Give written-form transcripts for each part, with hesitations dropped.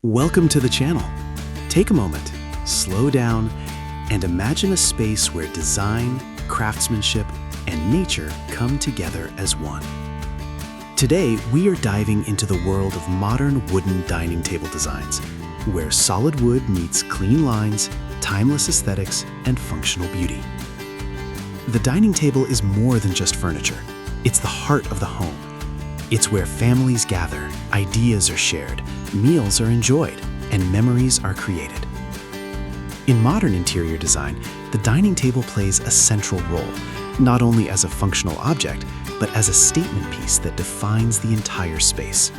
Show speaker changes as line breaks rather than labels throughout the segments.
Welcome to the channel. Take a moment, slow down, and imagine a space where design, craftsmanship, and nature come together as one. Today, we are diving into the world of modern wooden dining table designs, where solid wood meets clean lines, timeless aesthetics, and functional beauty. The dining table is more than just furniture. It's the heart of the home. It's where families gather, ideas are shared, meals are enjoyed, and memories are created. In modern interior design, the dining table plays a central role, not only as a functional object, but as a statement piece that defines the entire space.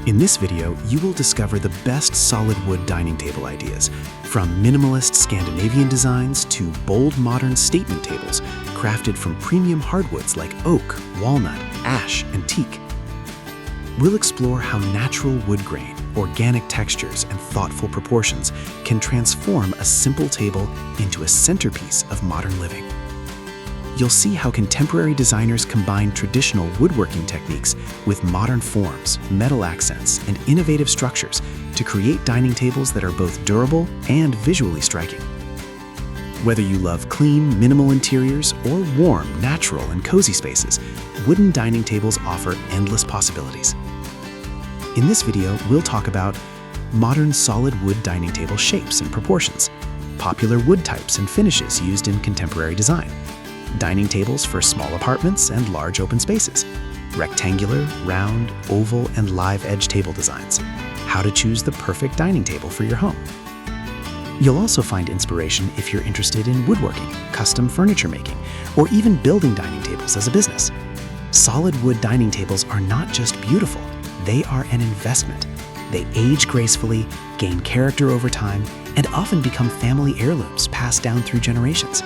In this video, you will discover the best solid wood dining table ideas, from minimalist Scandinavian designs to bold modern statement tables crafted from premium hardwoods like oak, walnut, ash, and teak. We'll explore how natural wood grain, organic textures, and thoughtful proportions can transform a simple table into a centerpiece of modern living. You'll see how contemporary designers combine traditional woodworking techniques with modern forms, metal accents, and innovative structures to create dining tables that are both durable and visually striking. Whether you love clean, minimal interiors or warm, natural, and cozy spaces, wooden dining tables offer endless possibilities. In this video, we'll talk about modern solid wood dining table shapes and proportions, popular wood types and finishes used in contemporary design, dining tables for small apartments and large open spaces, rectangular, round, oval, and live edge table designs, how to choose the perfect dining table for your home. You'll also find inspiration if you're interested in woodworking, custom furniture making, or even building dining tables as a business. Solid wood dining tables are not just beautiful, they are an investment. They age gracefully, gain character over time, and often become family heirlooms passed down through generations.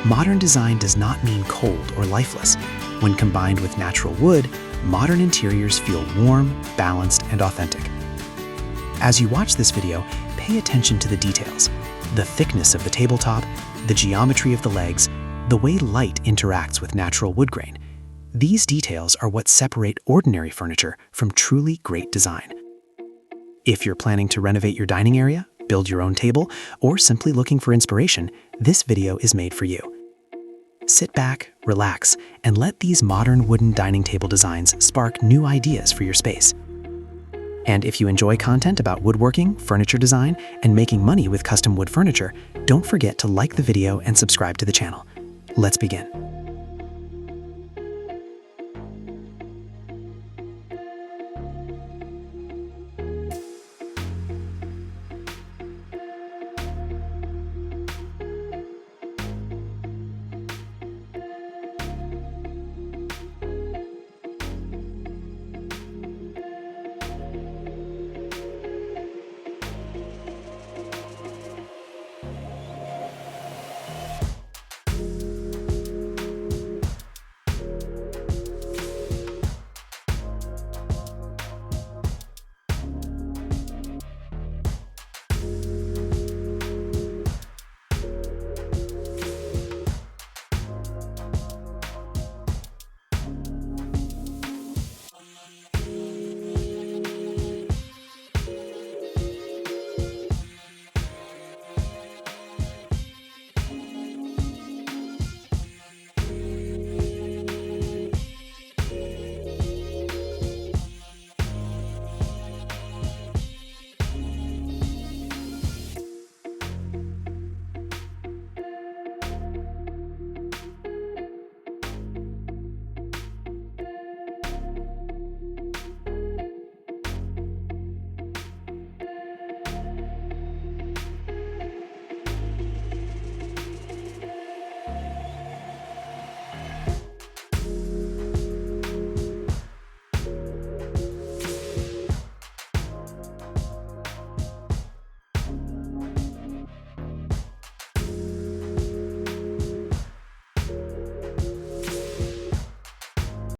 Modern design does not mean cold or lifeless. When combined with natural wood, modern interiors feel warm, balanced, and authentic. As you watch this video, pay attention to the details: the thickness of the tabletop, the geometry of the legs, the way light interacts with natural wood grain. These details are what separate ordinary furniture from truly great design. If you're planning to renovate your dining area, build your own table, or simply looking for inspiration, this video is made for you. Sit back, relax, and let these modern wooden dining table designs spark new ideas for your space. And if you enjoy content about woodworking, furniture design, and making money with custom wood furniture, don't forget to like the video and subscribe to the channel. Let's begin.